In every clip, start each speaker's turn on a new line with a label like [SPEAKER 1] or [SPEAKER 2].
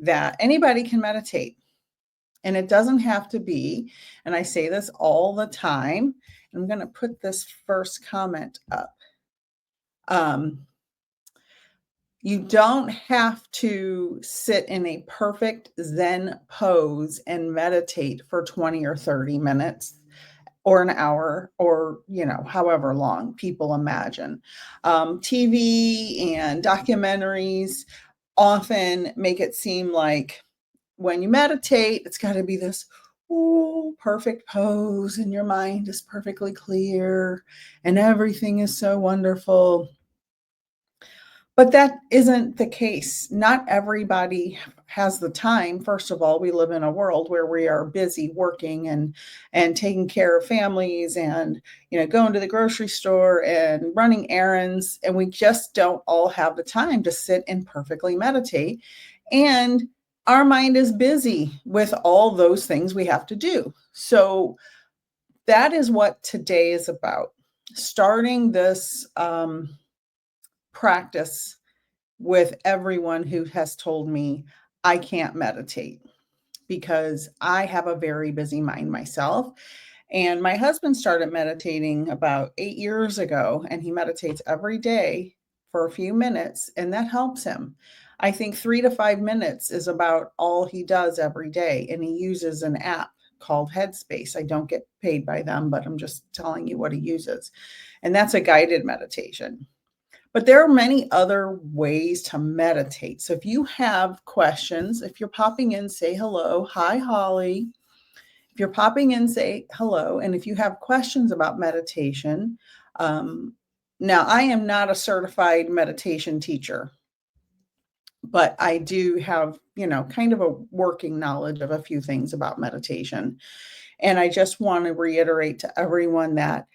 [SPEAKER 1] that anybody can meditate. And it doesn't have to be, and I say this all the time, I'm going to put this first comment up. You don't have to sit in a perfect Zen pose and meditate for 20 or 30 minutes or an hour or, however long people imagine. TV and documentaries often make it seem like when you meditate, it's got to be this perfect pose and your mind is perfectly clear and everything is so wonderful. But that isn't the case. Not everybody has the time. First of all, we live in a world where we are busy working and taking care of families and, going to the grocery store and running errands. And we just don't all have the time to sit and perfectly meditate. And our mind is busy with all those things we have to do. So that is what today is about. Starting this practice with everyone who has told me I can't meditate because I have a very busy mind myself. And my husband started meditating about 8 years ago, and he meditates every day for a few minutes, and that helps him. I think 3 to 5 minutes is about all he does every day, and he uses an app called Headspace. I don't get paid by them, but I'm just telling you what he uses. And that's a guided meditation. But there are many other ways to meditate. So if you have questions, if you're popping in, say hello. Hi, Holly. If you're popping in, say hello. And if you have questions about meditation, now I am not a certified meditation teacher, but I do have, kind of a working knowledge of a few things about meditation. And I just want to reiterate to everyone that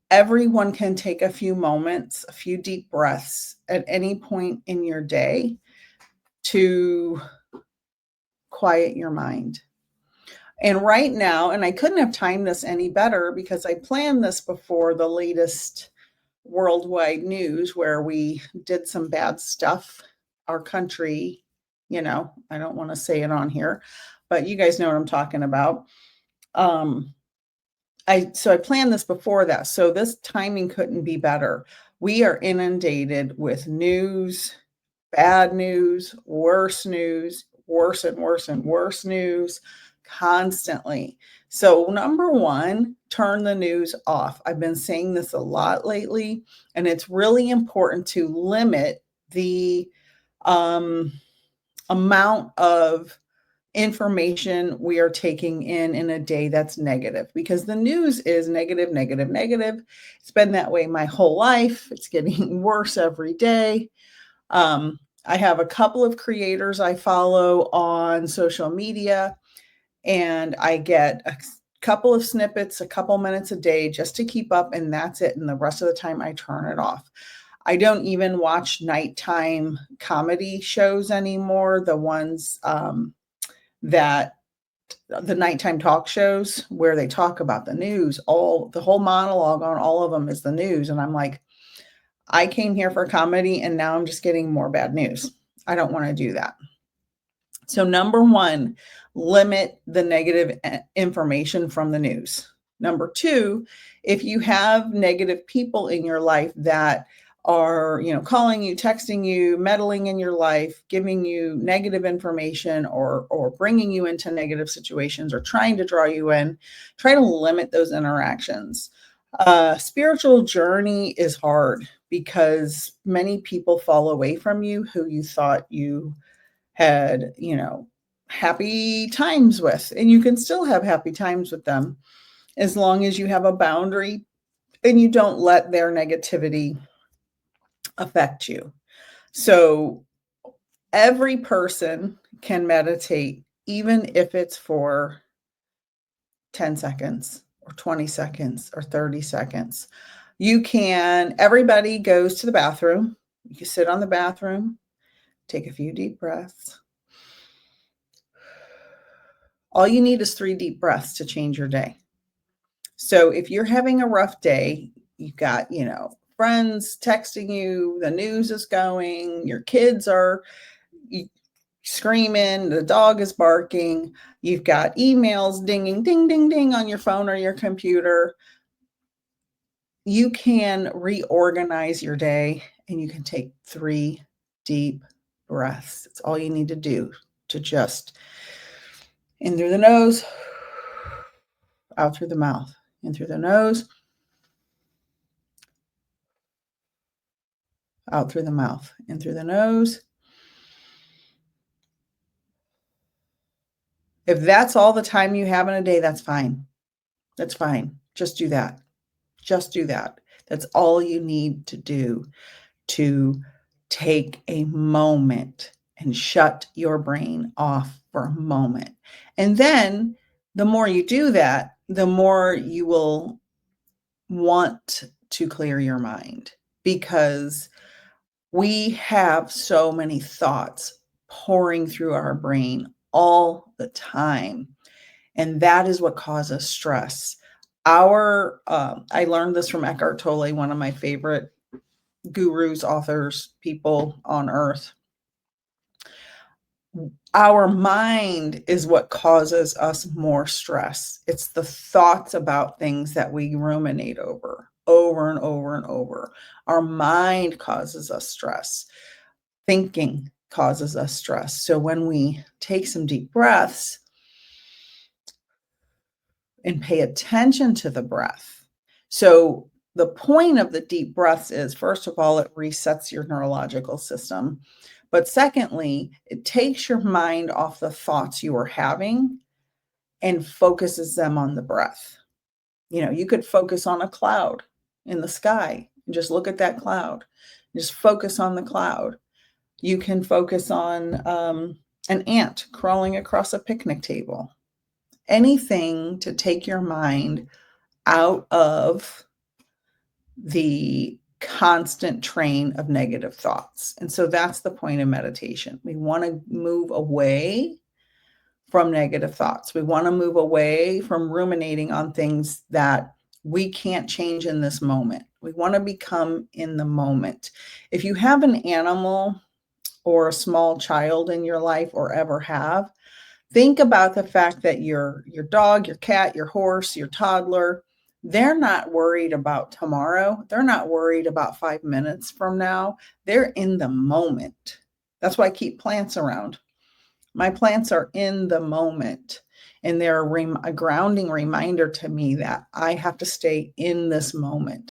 [SPEAKER 1] everyone can take a few moments, a few deep breaths at any point in your day to quiet your mind. And right now, and I couldn't have timed this any better because I planned this before the latest worldwide news where we did some bad stuff. Our country, I don't want to say it on here, but you guys know what I'm talking about. So I planned this before that. So this timing couldn't be better. We are inundated with news, bad news, worse news, worse and worse and worse news constantly. So number one, turn the news off. I've been saying this a lot lately, and it's really important to limit the amount of information we are taking in a day that's negative, because the news is negative, negative, negative. It's been that way my whole life. It's getting worse every day. I have a couple of creators I follow on social media, and I get a couple of snippets, a couple minutes a day just to keep up, and that's it. And the rest of the time I turn it off. I don't even watch nighttime comedy shows anymore, the ones that the nighttime talk shows where they talk about the news, the whole monologue on all of them is the news. And I'm like, I came here for comedy and now I'm just getting more bad news. I don't want to do that. So number one, limit the negative information from the news. Number two, if you have negative people in your life that are, calling you, texting you, meddling in your life, giving you negative information or bringing you into negative situations or trying to draw you in, try to limit those interactions. Spiritual journey is hard because many people fall away from you who you thought you had, happy times with, and you can still have happy times with them as long as you have a boundary and you don't let their negativity affect you. So every person can meditate, even if it's for 10 seconds or 20 seconds or 30 seconds. Everybody goes to the bathroom. You can sit on the bathroom, take a few deep breaths. All you need is 3 deep breaths to change your day. So if you're having a rough day, you've got, friends texting you, the news is going, your kids are screaming, the dog is barking, you've got emails dinging, ding, ding, ding on your phone or your computer. You can reorganize your day and you can take 3 deep breaths. It's all you need to do to just in through the nose, out through the mouth, in through the nose, out through the mouth, in through the nose. If that's all the time you have in a day, that's fine. That's fine. Just do that. Just do that. That's all you need to do to take a moment and shut your brain off for a moment. And then the more you do that, the more you will want to clear your mind, because we have so many thoughts pouring through our brain all the time. And that is what causes stress. I learned this from Eckhart Tolle, one of my favorite gurus, authors, people on earth. Our mind is what causes us more stress. It's the thoughts about things that we ruminate over and over and over. Our mind causes us stress. Thinking causes us stress. So when we take some deep breaths and pay attention to the breath. So the point of the deep breaths is, first of all, it resets your neurological system. But secondly, it takes your mind off the thoughts you are having and focuses them on the breath. You know, you could focus on a cloud in the sky and just look at that cloud. Just focus on the cloud. You can focus on an ant crawling across a picnic table. Anything to take your mind out of the constant train of negative thoughts. And so that's the point of meditation. We want to move away from negative thoughts. We want to move away from ruminating on things that we can't change in this moment. We want to become in the moment. If you have an animal or a small child in your life or ever have, think about the fact that your dog, your cat, your horse, your toddler, they're not worried about tomorrow. They're not worried about 5 minutes from now. They're in the moment. That's why I keep plants around. My plants are in the moment, and they're a grounding reminder to me that I have to stay in this moment.